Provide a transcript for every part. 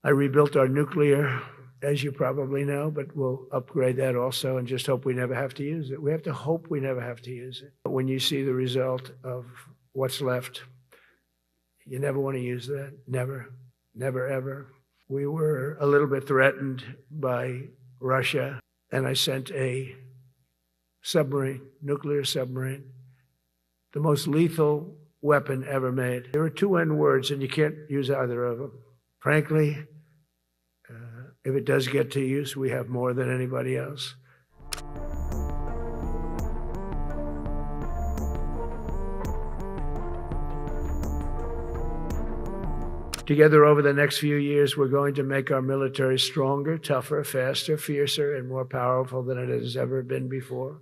I rebuilt our nuclear, as you probably know, but we'll upgrade that also and just hope we never have to use it. We have to hope we never have to use it. But when you see the result of what's left, you never want to use that. Never, never, ever. We were a little bit threatened by Russia, and I sent a submarine, nuclear submarine, the most lethal weapon ever made. There are two N words, and you can't use either of them. Frankly, if it does get to use, we have more than anybody else. Together over the next few years, we're going to make our military stronger, tougher, faster, fiercer, and more powerful than it has ever been before.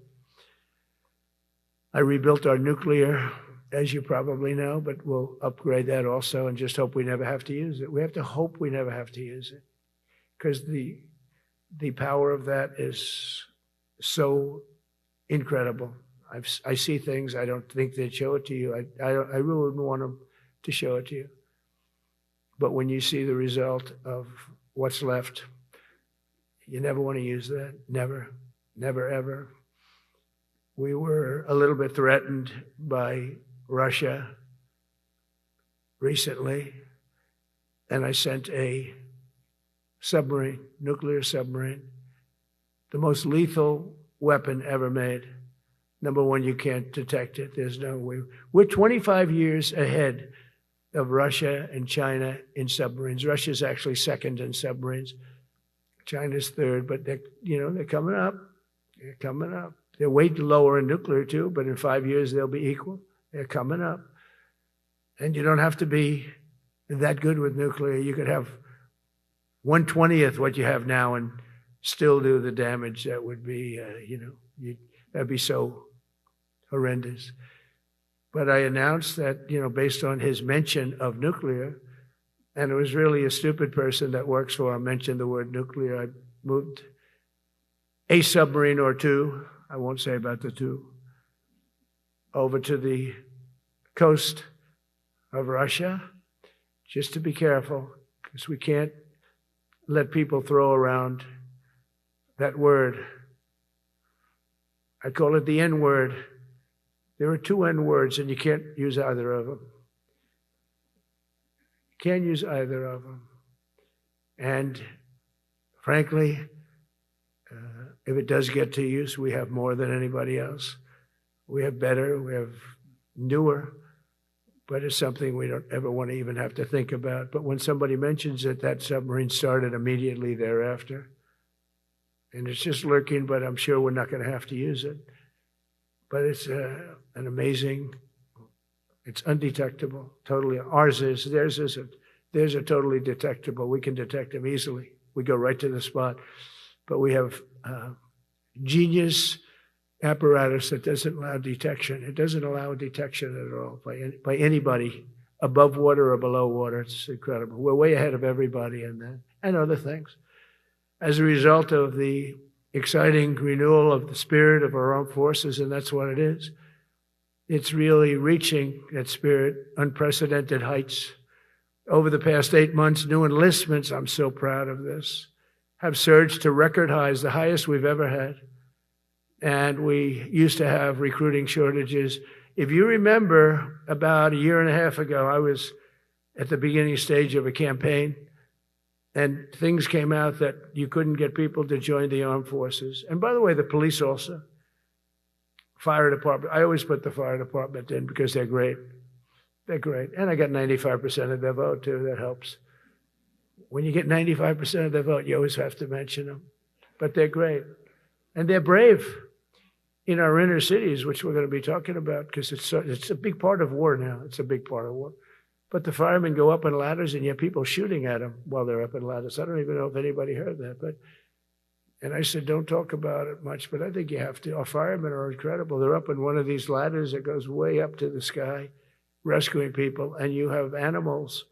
I rebuilt our nuclear, as you probably know, but we'll upgrade that also and just hope we never have to use it. We have to hope we never have to use it, because the power of that is so incredible. I see things I don't think they'd show it to you. I really wouldn't want them to show it to you. But when you see the result of what's left, you never want to use that. Never, never, ever. We were a little bit threatened by Russia recently, and I sent a submarine, nuclear submarine, the most lethal weapon ever made. Number one, you can't detect it. There's no way. We're 25 years ahead of Russia and China in submarines. Russia's actually second in submarines. China's third, but they're coming up. They're coming up. They're way lower in nuclear too, but in 5 years they'll be equal. They're coming up. And you don't have to be that good with nuclear. You could have 1/20th what you have now and still do the damage that would be, that'd be so horrendous. But I announced that, based on his mention of nuclear, and it was really a stupid person that works for him mentioned the word nuclear, I moved a submarine or two, I won't say about the two, over to the coast of Russia, just to be careful, because we can't let people throw around that word. I call it the N word. There are two N words, and you can't use either of them. You can't use either of them. And frankly, if it does get to use, we have more than anybody else. We have better, we have newer, but it's something we don't ever want to even have to think about. But when somebody mentions it, that submarine started immediately thereafter. And it's just lurking, but I'm sure we're not going to have to use it. But it's an amazing, it's undetectable, totally. Ours is, theirs isn't. Theirs are totally detectable. We can detect them easily. We go right to the spot. But we have genius apparatus that doesn't allow detection. It doesn't allow detection at all by anybody above water or below water. It's incredible. We're way ahead of everybody in that and other things. As a result of the exciting renewal of the spirit of our armed forces, and that's what it is. It's really reaching that spirit, unprecedented heights. Over the past 8 months, new enlistments, I'm so proud of this, have surged to record highs, the highest we've ever had. And we used to have recruiting shortages. If you remember, about a year and a half ago, I was at the beginning stage of a campaign, and things came out that you couldn't get people to join the armed forces. And by the way, the police also. Fire department. I always put the fire department in because they're great. They're great. And I got 95% of their vote, too. That helps. When you get 95% of their vote, you always have to mention them. But they're great. And they're brave in our inner cities, which we're going to be talking about, because it's a big part of war now. It's a big part of war. But the firemen go up in ladders, and you have people shooting at them while they're up in ladders. I don't even know if anybody heard that. And I said, don't talk about it much, but I think you have to. Our firemen are incredible. They're up in one of these ladders that goes way up to the sky, rescuing people, and you have animals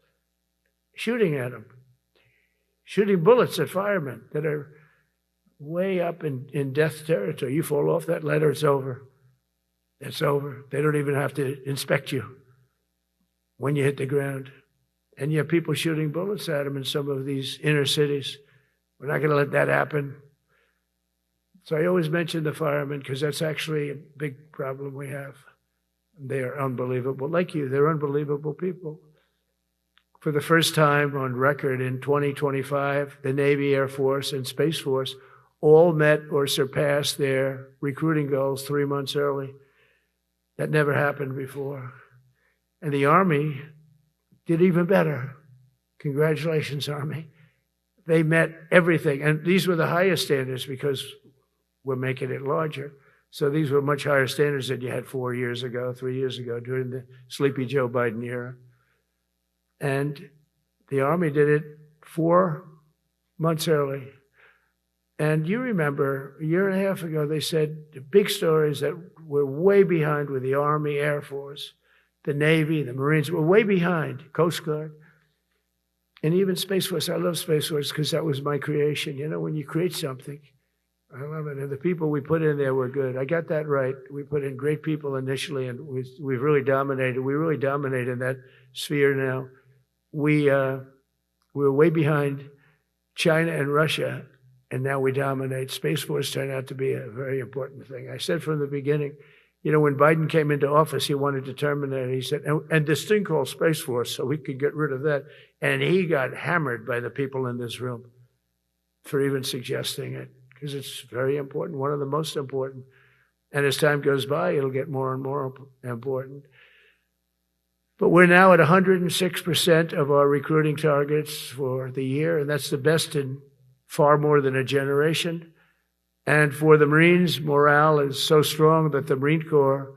shooting at them, shooting bullets at firemen that are way up in death territory. You fall off that ladder, it's over. It's over. They don't even have to inspect you when you hit the ground. And you have people shooting bullets at them in some of these inner cities. We're not going to let that happen. So I always mention the firemen because that's actually a big problem we have. They are unbelievable. Like you, they're unbelievable people. For the first time on record in 2025, the Navy, Air Force, and Space Force all met or surpassed their recruiting goals 3 months early. That never happened before. And the Army did even better. Congratulations, Army. They met everything. And these were the highest standards because we're making it larger. So these were much higher standards than you had 4 years ago, 3 years ago, during the sleepy Joe Biden era. And the Army did it 4 months early. And you remember, a year and a half ago, they said the big stories that we're way behind with the Army, Air Force, the Navy, the Marines. We're way behind, Coast Guard. And even Space Force. I love Space Force because that was my creation. You know, when you create something, I love it. And the people we put in there were good. I got that right. We put in great people initially, and we've really dominated. We really dominate in that sphere now. We're way behind China and Russia, and now we dominate. Space Force turned out to be a very important thing. I said from the beginning, you know, when Biden came into office, he wanted to terminate it. He said, and this thing called Space Force, so we could get rid of that. And he got hammered by the people in this room for even suggesting it, because it's very important, one of the most important. And as time goes by, it'll get more and more important. But we're now at 106% of our recruiting targets for the year, and that's the best in far more than a generation. And for the Marines, morale is so strong that the Marine Corps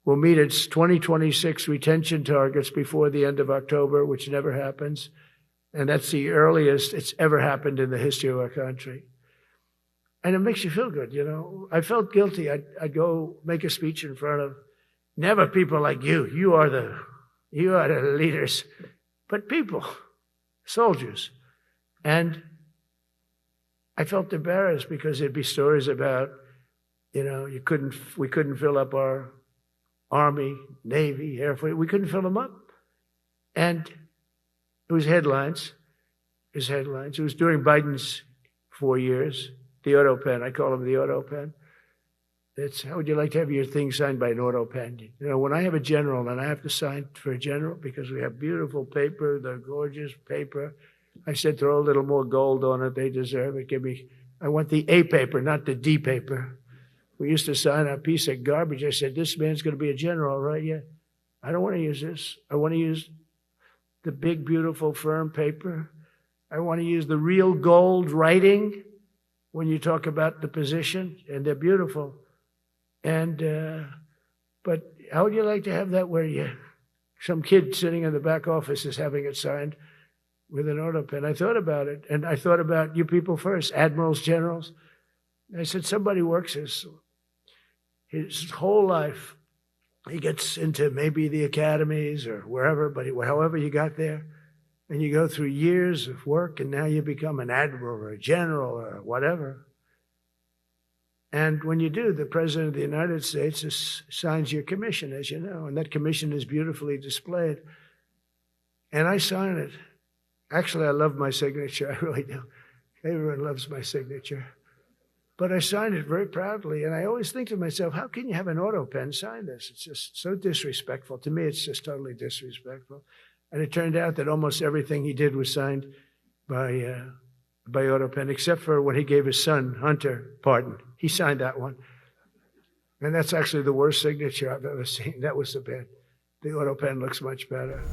will meet its 2026 retention targets before the end of October, which never happens. And that's the earliest it's ever happened in the history of our country. And it makes you feel good, you know. I felt guilty. I'd go make a speech in front of never people like you. You are the leaders, but people, soldiers. And I felt embarrassed because there'd be stories about, you know, we couldn't fill up our Army, Navy, Air Force. We couldn't fill them up. And it was headlines. It was during Biden's 4 years, the Autopen. I call him the Autopen. It's, how would you like to have your thing signed by an Autopen? You know, when I have a general and I have to sign for a general because we have beautiful paper, the gorgeous paper, I said, throw a little more gold on it. They deserve it. I want the A paper, not the D paper. We used to sign a piece of garbage. I said, this man's going to be a general, right? Yeah. I don't want to use this. I want to use the big, beautiful, firm paper. I want to use the real gold writing when you talk about the position, and they're beautiful. And, but how would you like to have that where some kid sitting in the back office is having it signed with an Autopen? I thought about it, and I thought about you people first, admirals, generals. I said, somebody works his whole life. He gets into maybe the academies or wherever, but however you got there, and you go through years of work, and now you become an admiral or a general or whatever. And when you do, the President of the United States signs your commission, as you know, and that commission is beautifully displayed. And I sign it. Actually, I love my signature. I really do. Everyone loves my signature. But I signed it very proudly, and I always think to myself, how can you have an Autopen sign this? It's just so disrespectful. To me, it's just totally disrespectful. And it turned out that almost everything he did was signed by Autopen, except for when he gave his son, Hunter, pardon. He signed that one. And that's actually the worst signature I've ever seen. That was the bad. The Autopen looks much better.